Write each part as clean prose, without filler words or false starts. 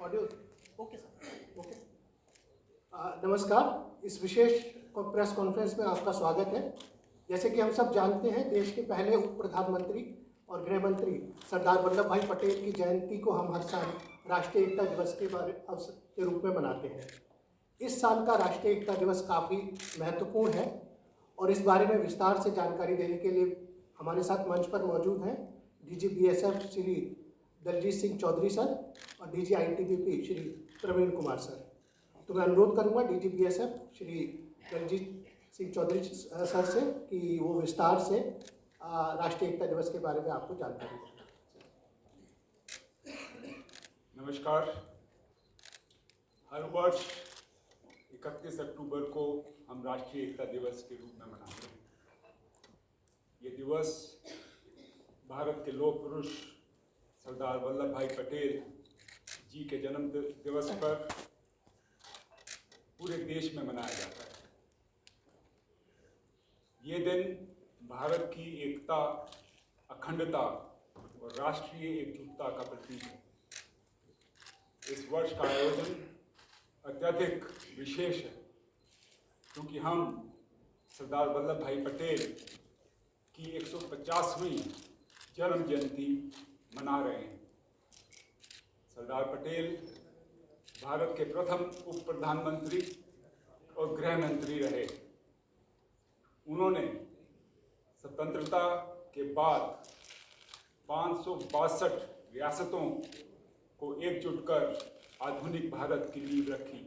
Audio okay sir okay. नमस्कार, इस विशेष press conference में आपका स्वागत है। जैसे कि हम सब जानते हैं, देश के पहले उप प्रधानमंत्री और गृह मंत्री सरदार वल्लभ भाई पटेल की जयंती को हम हर साल राष्ट्रीय एकता दिवस के अवसर के रूप में मनाते हैं। इस साल का राष्ट्रीय एकता दिवस काफ़ी महत्वपूर्ण है और इस बारे में विस्तार से जानकारी देने के लिए हमारे साथ मंच पर मौजूद हैं DG BSF Shri Daljeet Singh Chaudhary sir और DG ITBP Shri Praveen Kumar sir. तो मैं अनुरोध करूंगा DG BSF Shri Daljeet Singh Chaudhary sir से कि वो विस्तार से राष्ट्रीय एकता दिवस के बारे में आपको जानकारी दें। नमस्कार। हर वर्ष 31 अक्टूबर को हम राष्ट्रीय एकता दिवस के रूप में मनाते हैं। ये दिवस भारत के लौह पुरुष सरदार वल्लभ भाई पटेल जी के जन्म दिवस पर पूरे देश में मनाया जाता है। ये दिन भारत की एकता, अखंडता और राष्ट्रीय एकजुटता का प्रतीक है। इस वर्ष का आयोजन अत्यधिक विशेष है क्योंकि हम सरदार वल्लभ भाई पटेल की 150वीं जन्म जयंती मना रहे हैं। सरदार पटेल भारत के प्रथम उप प्रधानमंत्री और गृह मंत्री रहे। उन्होंने स्वतंत्रता के बाद 562 रियासतों को एकजुट कर आधुनिक भारत की नींव रखी।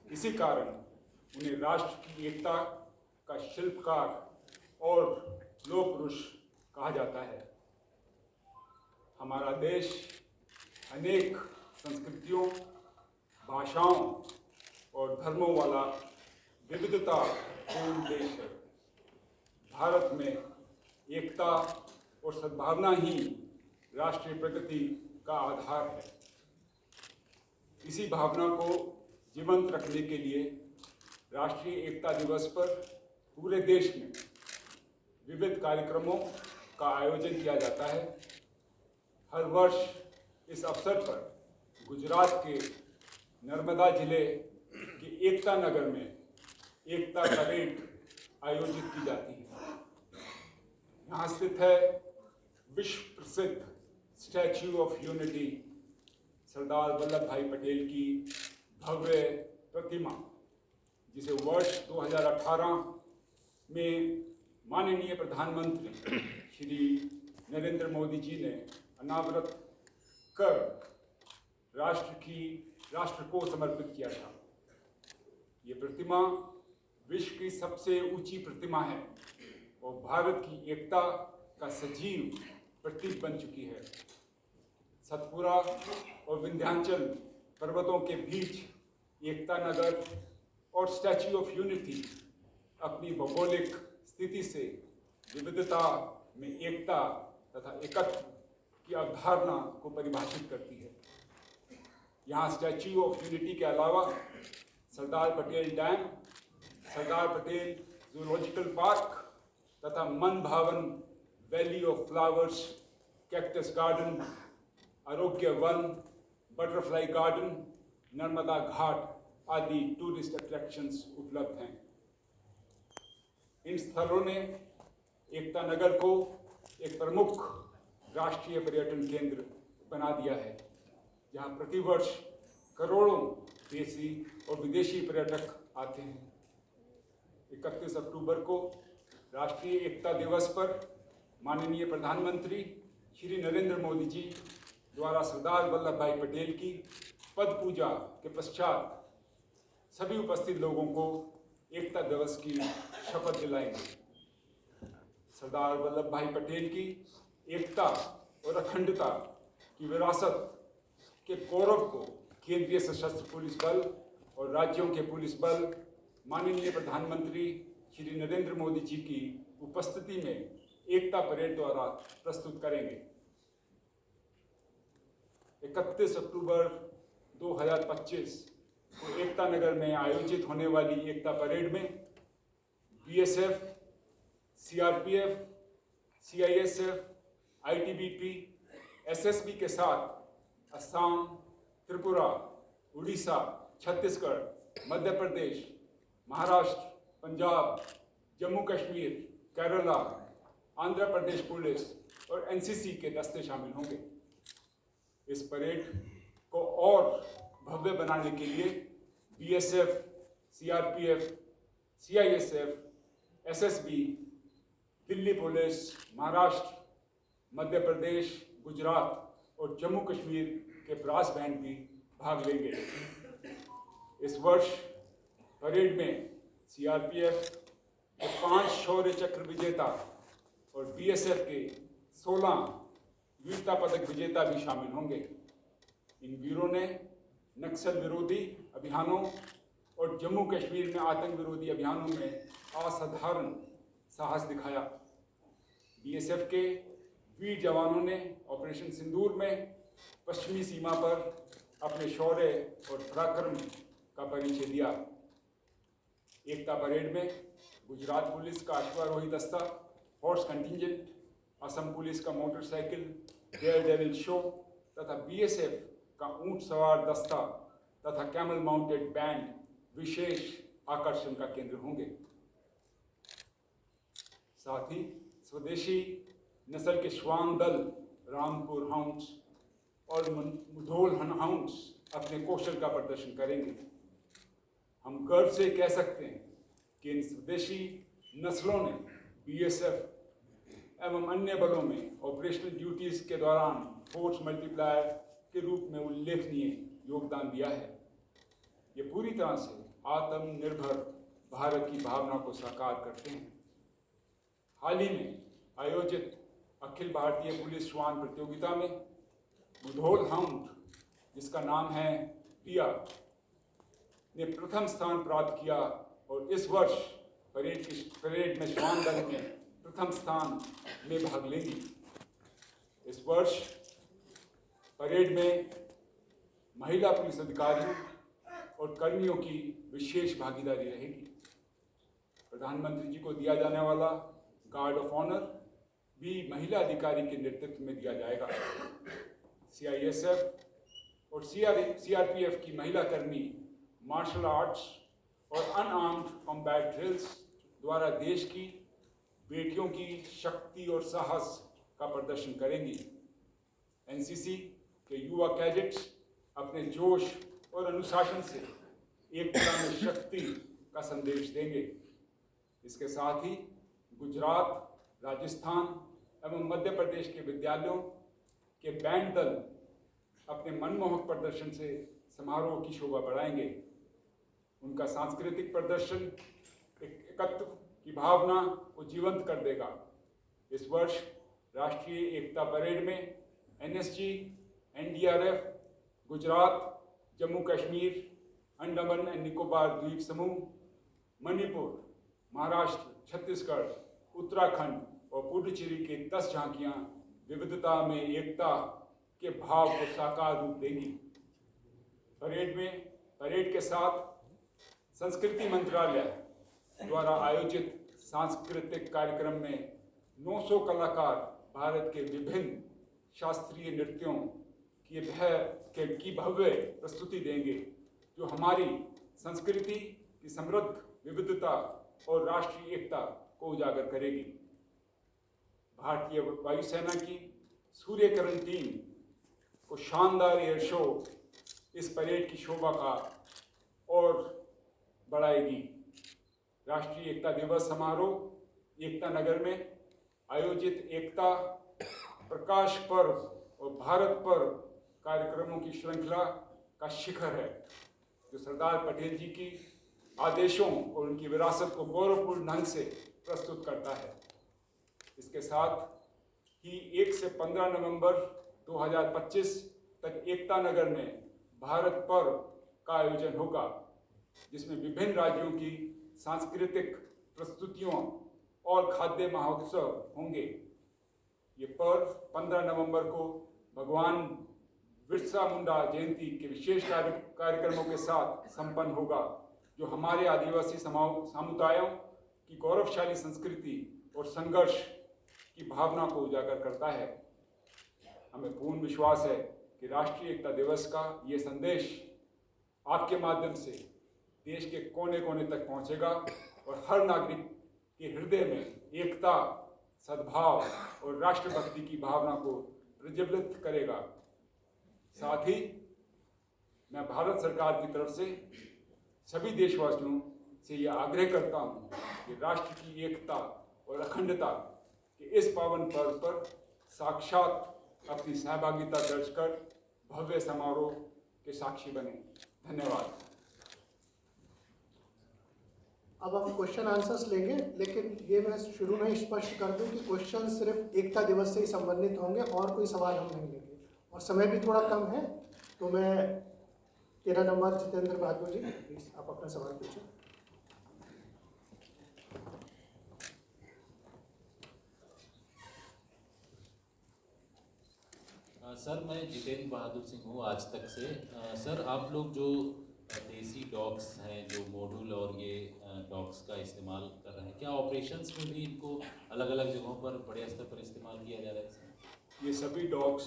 इसी कारण उन्हें राष्ट्र की एकता का शिल्पकार और लौह पुरुष कहा जाता है। हमारा देश अनेक संस्कृतियों, भाषाओं और धर्मों वाला विविधतापूर्ण देश है। भारत में एकता और सद्भावना ही राष्ट्रीय प्रगति का आधार है। इसी भावना को जीवंत रखने के लिए राष्ट्रीय एकता दिवस पर पूरे देश में विविध कार्यक्रमों का आयोजन किया जाता है। हर वर्ष इस अवसर पर गुजरात के नर्मदा जिले के एकता नगर में एकता परेड आयोजित की जाती है। यहाँ स्थित है विश्व प्रसिद्ध statue of unity, Sardar Vallabh भाई पटेल की भव्य प्रतिमा, जिसे वर्ष 2018 में माननीय प्रधानमंत्री श्री नरेंद्र मोदी जी ने अनावृत कर राष्ट्र को समर्पित किया था। ये प्रतिमा विश्व की सबसे ऊंची प्रतिमा है और भारत की एकता का सजीव प्रतीक बन चुकी है। सतपुरा और विंध्याचल पर्वतों के बीच एकता नगर और स्टैच्यू ऑफ यूनिटी अपनी भौगोलिक स्थिति से विविधता में एकता तथा एकत्व की अवधारणा को परिभाषित करती है। यहाँ स्टैच्यू ऑफ यूनिटी के अलावा Sardar Patel dam, Sardar Patel zoological park तथा मन भावन valley of flowers, cactus garden, आरोग्य वन, बटरफ्लाई गार्डन, नर्मदा घाट आदि टूरिस्ट अट्रैक्शंस उपलब्ध हैं। इन स्थलों ने एकता नगर को एक प्रमुख राष्ट्रीय पर्यटन केंद्र बना दिया है, जहां प्रतिवर्ष करोड़ों देशी और विदेशी पर्यटक आते हैं। 31 अक्टूबर को राष्ट्रीय एकता दिवस पर माननीय प्रधानमंत्री श्री नरेंद्र मोदी जी द्वारा सरदार वल्लभ भाई पटेल की पद पूजा के पश्चात सभी उपस्थित लोगों को एकता दिवस की शपथ दिलाएंगे। सरदार वल्लभ भाई पटेल की एकता और अखंडता की विरासत के गौरव को केंद्रीय सशस्त्र पुलिस बल और राज्यों के पुलिस बल माननीय प्रधानमंत्री श्री नरेंद्र मोदी जी की उपस्थिति में एकता परेड द्वारा प्रस्तुत करेंगे। 31 अक्टूबर 2025 को एकता नगर में आयोजित होने वाली एकता परेड में BSF, CRPF, CISF, ITBP, SSB के साथ असम, त्रिपुरा, उड़ीसा, छत्तीसगढ़, मध्य प्रदेश, महाराष्ट्र, पंजाब, जम्मू कश्मीर, केरला, आंध्र प्रदेश पुलिस और एनसीसी के दस्ते शामिल होंगे। इस परेड को और भव्य बनाने के लिए BSF, CRPF, CISF, SSB, Delhi police, Maharashtra, Madhya Pradesh, Gujarat और जम्मू कश्मीर के ब्रास बैंड भी भाग लेंगे। इस वर्ष परेड में सीआरपीएफ के 5 शौर्य चक्र विजेता और बीएसएफ के 16 वीरता पदक विजेता भी शामिल होंगे। इन वीरों ने नक्सल विरोधी अभियानों और जम्मू कश्मीर में आतंक विरोधी अभियानों में असाधारण साहस दिखाया। बीएसएफ के वीर जवानों ने ऑपरेशन सिंदूर में पश्चिमी सीमा पर अपने शौर्य और पराक्रम का परिचय दिया। एकता परेड में गुजरात पुलिस का अश्वारोही दस्ता, हॉर्स कंटिंजेंट, असम पुलिस का मोटरसाइकिल डेयर डेविल शो तथा बीएसएफ का ऊंट सवार दस्ता तथा कैमल माउंटेड बैंड विशेष आकर्षण का केंद्र होंगे। साथ ही स्वदेशी नस्ल के श्वान दल रामपुर हाउंड्स और मुधोल हाउंड्स अपने कौशल का प्रदर्शन करेंगे। हम गर्व से कह सकते हैं कि इन स्वदेशी नस्लों ने बीएसएफ एवं अन्य बलों में ऑपरेशनल ड्यूटीज के दौरान फोर्स मल्टीप्लायर के रूप में उल्लेखनीय योगदान दिया है। ये पूरी तरह से आत्मनिर्भर भारत की भावना को साकार करते हैं। हाल ही में आयोजित अखिल भारतीय पुलिस श्वान प्रतियोगिता में मुधोल हाउंड, जिसका नाम है पिया, ने प्रथम स्थान प्राप्त किया और इस वर्ष परेड में श्वान दल में प्रथम स्थान में भाग लेगी। इस वर्ष परेड में महिला पुलिस अधिकारियों और कर्मियों की विशेष भागीदारी रहेगी। प्रधानमंत्री जी को दिया जाने वाला गार्ड ऑफ ऑनर भी महिला अधिकारी के नेतृत्व में दिया जाएगा। सीआईएसएफ और सीआरपीएफ की महिला कर्मी मार्शल आर्ट्स और अनआर्म्ड कॉम्बैट ड्रिल्स द्वारा देश की बेटियों की शक्ति और साहस का प्रदर्शन करेंगी। एनसीसी के युवा कैडेट्स अपने जोश और अनुशासन से एकता में शक्ति का संदेश देंगे। इसके साथ ही गुजरात, राजस्थान एवं मध्य प्रदेश के विद्यालयों के बैंड दल अपने मनमोहक प्रदर्शन से समारोह की शोभा बढ़ाएंगे। उनका सांस्कृतिक प्रदर्शन एकत्व की भावना को जीवंत कर देगा। इस वर्ष राष्ट्रीय एकता परेड में NSG, NDRF, Gujarat, Jammu Kashmir, Andaman and Nicobar द्वीप समूह, मणिपुर, महाराष्ट्र, छत्तीसगढ़, उत्तराखंड और पुडुचेरी के 10 झांकियां विविधता में एकता के भाव को साकार रूप देंगी। परेड के साथ संस्कृति मंत्रालय द्वारा आयोजित सांस्कृतिक कार्यक्रम में 900 कलाकार भारत के विभिन्न शास्त्रीय नृत्यों की भव्य प्रस्तुति देंगे, जो हमारी संस्कृति की समृद्ध विविधता और राष्ट्रीय एकता को उजागर करेगी। भारतीय वायुसेना की सूर्यकिरण टीम को शानदार एयर शो इस परेड की शोभा का और बढ़ाएगी। राष्ट्रीय एकता दिवस समारोह एकता नगर में आयोजित एकता प्रकाश पर्व और भारत पर्व कार्यक्रमों की श्रृंखला का शिखर है, जो सरदार पटेल जी की आदेशों और उनकी विरासत को गौरवपूर्ण ढंग से प्रस्तुत करता है। इसके साथ ही 1 से 15 नवंबर 2025 तक एकता नगर में भारत पर्व का आयोजन होगा, जिसमें विभिन्न राज्यों की सांस्कृतिक प्रस्तुतियों और खाद्य महोत्सव होंगे। ये पर्व 15 नवंबर को भगवान बिरसा मुंडा जयंती के विशेष कार्यक्रमों के साथ संपन्न होगा, जो हमारे आदिवासी समुदायों की गौरवशाली संस्कृति और संघर्ष की भावना को उजागर करता है। हमें पूर्ण विश्वास है कि राष्ट्रीय एकता दिवस का ये संदेश आपके माध्यम से देश के कोने कोने तक पहुंचेगा और हर नागरिक के हृदय में एकता, सद्भाव और राष्ट्रभक्ति की भावना को प्रज्वलित करेगा। साथ ही मैं भारत सरकार की तरफ से सभी देशवासियों से यह आग्रह करता हूं कि राष्ट्र की एकता और अखंडता के इस पावन पर्व पर साक्षात अपनी सहभागिता दर्ज कर भव्य समारोह के साक्षी बने। धन्यवाद। अब हम क्वेश्चन आंसर्स लेंगे, लेकिन ये मैं शुरू में ही स्पष्ट कर दूं कि क्वेश्चन सिर्फ एकता दिवस से ही संबंधित होंगे और कोई सवाल हम नहीं लेंगे, और समय भी थोड़ा कम है। तो मैं 13 नंबर जितेंद्र बहादुर जी, प्लीज आप अपना सवाल पूछें। सर, मैं जितेंद्र बहादुर सिंह हूँ आज तक से। सर, आप लोग जो देसी डॉग्स हैं, जो मॉड्यूल और ये डॉग्स का इस्तेमाल कर रहे हैं, क्या ऑपरेशंस में भी इनको अलग अलग जगहों पर बड़े स्तर पर इस्तेमाल किया जा रहा है सर? ये सभी डॉग्स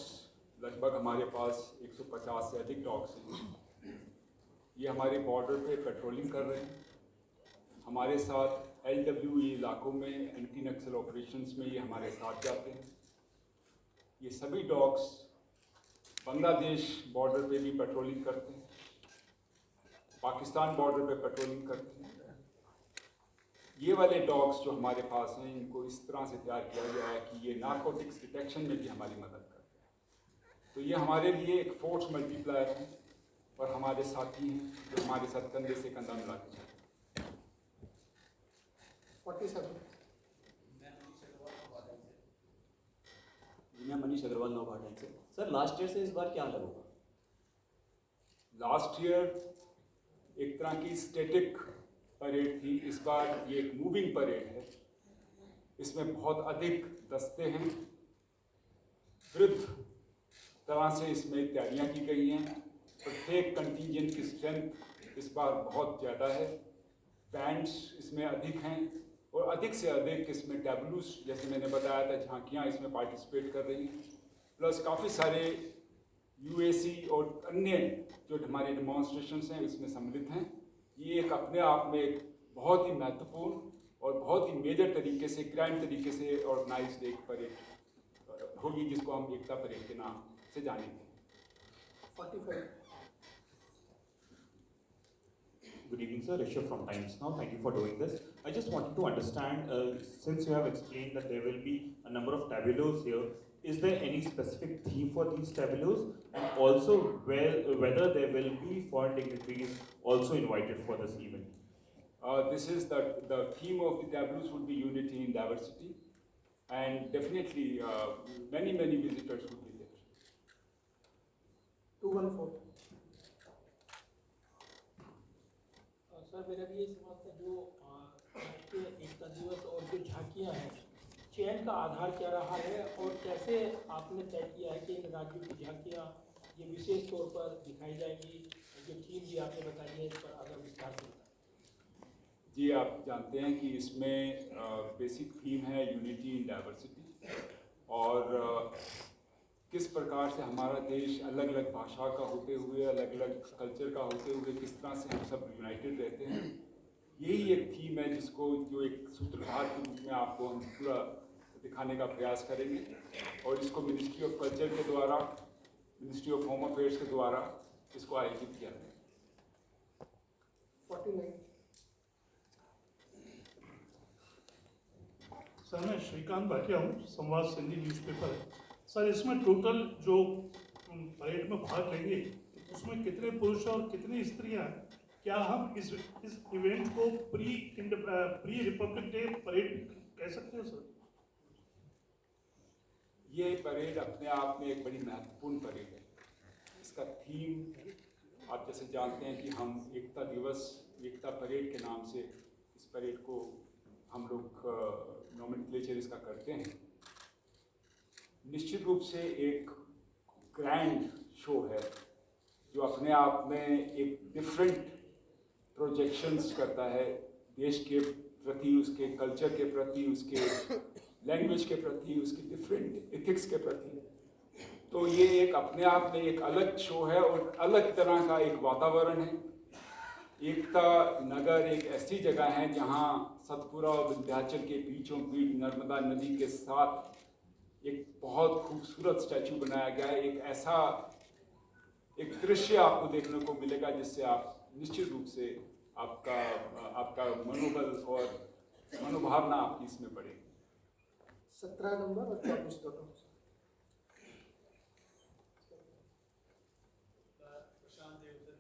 लगभग हमारे पास 150 से अधिक डॉग्स हैं। ये हमारे बॉर्डर पे पेट्रोलिंग कर रहे हैं। हमारे साथ LWE इलाकों में एंटी नक्सल ऑपरेशंस में ये हमारे साथ जाते हैं। ये सभी डॉग्स बांग्लादेश बॉर्डर पे भी पेट्रोलिंग करते हैं, पाकिस्तान बॉर्डर पे पेट्रोलिंग करते हैं। ये वाले डॉग्स जो हमारे पास हैं, इनको इस तरह से तैयार किया गया है कि ये नार्कोटिक्स डिटेक्शन में भी हमारी मदद करते हैं। तो ये हमारे लिए एक फोर्स मल्टीप्लायर है और हमारे साथी हैं जो हमारे साथ कंधे से कंधा मिलाते हैं। 47। मैं मनीष अग्रवाल नौभाटन से। सर, लास्ट ईयर से इस बार क्या अलग होगा? लास्ट ईयर एक तरह की स्टैटिक परेड थी, इस बार ये एक मूविंग परेड है। इसमें बहुत अधिक दस्ते हैं, वृद्ध तरह से इसमें तैयारियां की गई हैं। प्रत्येक कंटिजेंट की स्ट्रेंथ इस बार बहुत ज़्यादा है। बैंड्स इसमें अधिक हैं और अधिक से अधिक इसमें टैबलूस, जैसे मैंने बताया था, झांकियाँ इसमें पार्टिसिपेट कर रही हैं। प्लस काफ़ी सारे UAC और अन्य जो हमारे डेमोन्स्ट्रेशंस हैं इसमें सम्मिलित हैं। ये एक अपने आप में एक बहुत ही महत्वपूर्ण और बहुत ही मेजर तरीके से, ग्रैंड तरीके से ऑर्गेनाइज्ड एक परेड होगी, जिसको हम एकता परेड के नाम से जानेंगे। 45। Good evening, sir. Rishabh from Times Now. Thank you for doing this. I just wanted to understand, since you have explained that there will be a number of tableaus here, is there any specific theme for these tableaus? And also, whether there will be foreign dignitaries also invited for this event? This is the theme of the tableaus would be unity in diversity, and definitely many visitors would be there. 214। Sir, मेरा भी ये सवाल था, जो राष्ट्रीय एकता दिवस और जो झांकियाँ हैं, चयन का आधार क्या रहा है और कैसे आपने तय किया है कि इन राज्यों की झांकियाँ ये विशेष तौर पर दिखाई जाएंगी? जो थीम भी आपने बताई है, इस पर अगर विस्तार से बताएं। जी, आप जानते हैं कि इसमें बेसिक थीम है यूनिटी इन डाइवर्सिटी, और किस प्रकार से हमारा देश अलग अलग भाषा का होते हुए, अलग अलग कल्चर का होते हुए, किस तरह से हम सब यूनाइटेड रहते हैं। यही एक थीम है जिसको, जो एक सूत्रधार के रूप में आपको हम पूरा दिखाने का प्रयास करेंगे, और इसको मिनिस्ट्री ऑफ कल्चर के द्वारा, मिनिस्ट्री ऑफ होम अफेयर्स के द्वारा इसको आयोजित किया गया। 49। सर, मैं श्रीकांत भाटिया हूँ, संवाद सिंधी न्यूज़पेपर है। सर, इसमें टोटल जो परेड में भाग लेंगे उसमें कितने पुरुष और कितनी स्त्रियां हैं? क्या हम इस इवेंट को प्री रिपब्लिक डे परेड कह सकते हैं सर? ये परेड अपने आप में एक बड़ी महत्वपूर्ण परेड है। इसका थीम आप जैसे जानते हैं कि हम एकता दिवस, एकता परेड के नाम से इस परेड को हम लोग नॉमेनक्लेचर इसका करते हैं। निश्चित रूप से एक ग्रैंड शो है जो अपने आप में एक डिफरेंट प्रोजेक्शंस करता है देश के प्रति, उसके कल्चर के प्रति, उसके लैंग्वेज के प्रति, उसके डिफरेंट एथिक्स के प्रति। तो ये एक अपने आप में एक अलग शो है और अलग तरह का एक वातावरण है। एकता नगर एक ऐसी जगह है जहाँ सतपुरा और विंध्याचल के बीचों बीच नर्मदा नदी के साथ एक बहुत खूबसूरत स्टैचू बनाया गया है। एक ऐसा एक दृश्य आपको देखने को मिलेगा जिससे आप निश्चित रूप से आपका मनोबल और मनोभावना आपकी इसमें बढ़ेगी। 17 नंबर और 24 दोनों। प्रशांत देव से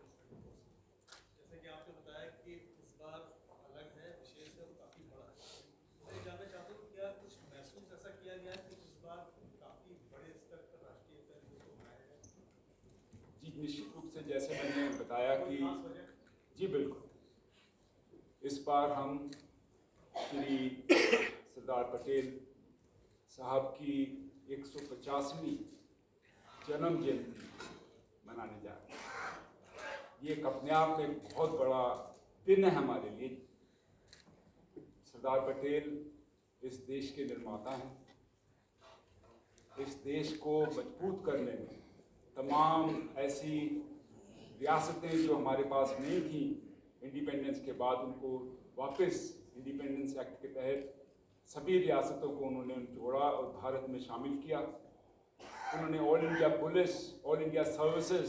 जैसे कि आपने बताया कि इस बार अलग है, विशेष है, काफी बड़ा है। मैं जानना चाहता हूँ क्या कुछ महसूस ऐसा किया गया है कि इस बार काफी बड़े स्तर पर राष्ट्रीय एकता दिवस को मनाया गया? जी निश्चित रूप से जैसे मैंने बताया कि जी बिल्कुल, इस बार हम श्री सरदार पटेल साहब की 150वीं जन्म जयंती मनाने जा रहे हैं। ये एक अपने आप में एक बहुत बड़ा दिन है हमारे लिए। सरदार पटेल इस देश के निर्माता हैं। इस देश को मजबूत करने में तमाम ऐसी रियासतें जो हमारे पास नहीं थी इंडिपेंडेंस के बाद, उनको वापस इंडिपेंडेंस एक्ट के तहत सभी रियासतों को उन्होंने जोड़ा और भारत में शामिल किया। उन्होंने all India police, all India services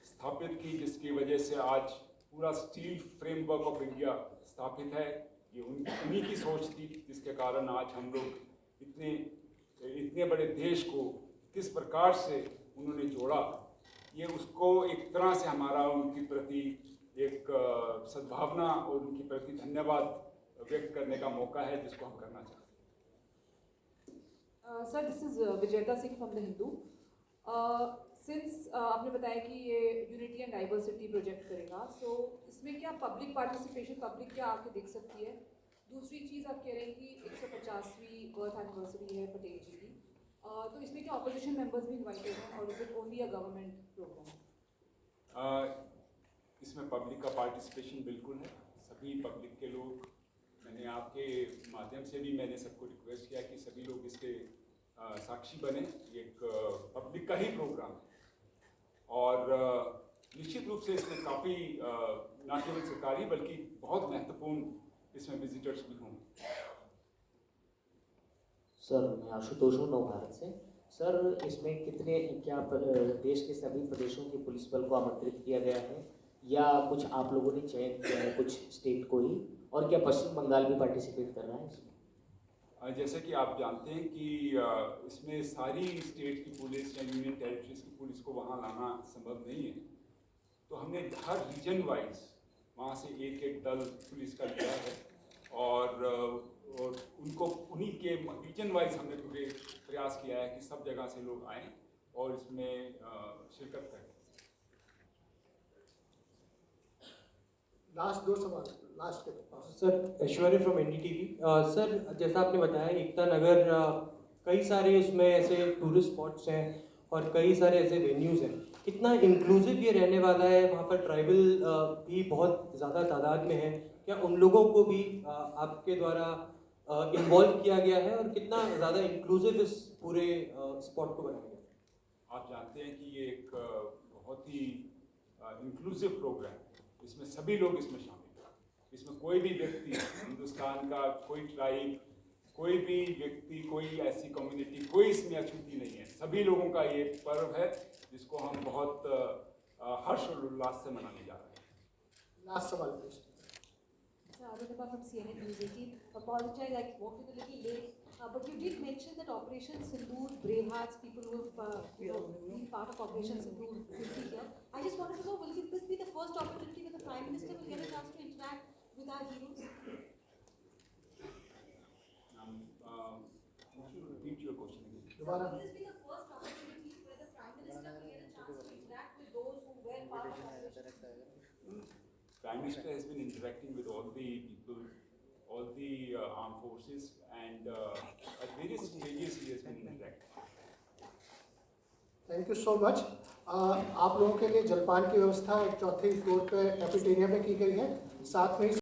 स्थापित की, जिसकी वजह से आज पूरा स्टील फ्रेमवर्क ऑफ इंडिया स्थापित है। ये उन्हीं की सोच थी जिसके कारण आज हम लोग इतने बड़े देश को किस प्रकार से उन्होंने जोड़ा, ये उसको एक तरह से हमारा उनके प्रति एक सद्भावना और उनके प्रति धन्यवाद व्यक्त करने का मौका है जिसको हम करना चाहते हैं। सर, दिस इज विजेता Singh from the Hindu. Since आपने बताया कि ये यूनिटी एंड डाइवर्सिटी प्रोजेक्ट करेगा, सो इसमें क्या पब्लिक पार्टिसिपेशन, पब्लिक क्या आके देख सकती है? दूसरी चीज़ आप कह रहे हैं कि 150वीं बर्थ एनिवर्सरी है पटेल जी की, तो इसमें क्या ऑपोजिशन मेंबर्स भी इन्वाइटेड हैं और is it only a government programme? इसमें पब्लिक का पार्टिसिपेशन बिल्कुल है। सभी पब्लिक के लोग, मैंने आपके माध्यम से भी मैंने सबको रिक्वेस्ट किया कि सभी लोग इसके साक्षी बने। एक पब्लिक का ही प्रोग्राम है और निश्चित रूप से इसमें काफ़ी न केवल सरकारी बल्कि बहुत महत्वपूर्ण इसमें विजिटर्स भी होंगे। सर, मैं आशुतोष हूँ, नव भारत से। सर, इसमें क्या देश के सभी प्रदेशों के पुलिस बल को आमंत्रित किया गया है या कुछ आप लोगों ने चयन किया है कुछ स्टेट को ही, और क्या पश्चिम बंगाल भी पार्टिसिपेट कर रहा है इसमें? जैसे कि आप जानते हैं कि इसमें सारी स्टेट की पुलिस या यूनियन टेरिटरीज की पुलिस को वहाँ लाना संभव नहीं है, तो हमने हर रीजन वाइज वहाँ से एक एक दल पुलिस का लिया है और उनको उन्हीं के रीजन वाइज हमने पूरे प्रयास किया है कि सब जगह से लोग आएँ और इसमें शिरकत करें। लास्ट 2 सवाल लास्ट के पास। Sir, Aishwarya from NDTV. Sir, जैसा आपने बताया एकता नगर कई सारे उसमें ऐसे टूरिस्ट स्पॉट्स हैं और कई सारे ऐसे वेन्यूज़ हैं, कितना इंक्लूसिव ये रहने वाला है? वहाँ पर ट्राइबल भी बहुत ज़्यादा तादाद में है, क्या उन लोगों को भी आपके द्वारा इन्वॉल्व किया गया है और कितना ज़्यादा इंक्लूसिव इस पूरे स्पॉट को बनाया गया? आप जानते हैं कि ये एक बहुत ही इंक्लूसिव प्रोग्राम है। इसमें सभी लोग इसमें शामिल हैं। इसमें कोई भी व्यक्ति, हिंदुस्तान का कोई ट्राइब, कोई भी व्यक्ति, कोई ऐसी कम्युनिटी, कोई इसमें अछूती नहीं है। सभी लोगों का ये पर्व है जिसको हम बहुत हर्ष और उल्लास से मनाने जा रहे हैं। लास्ट सवाल please. Arunabha from CNN News 18. Apologize, I walked in a little late, but you did mention that Operation Sindoor, Bravehearts, people who have been part of Operation Sindoor will be here. I just wanted to know, will this be the first opportunity when the Prime Minister will get a chance to interact with our heroes? Repeat your question again. दोबारा। Will this be the first opportunity where the Prime Minister will get a chance to interact with those who were part of Operation Sindoor? Prime Minister has been interacting with all the people, all the armed forces, and at various stages he has been interacting. Thank you so much. आप लोगों के लिए जलपान की व्यवस्था 4th floor पे cafeteria में की गई है, साथ में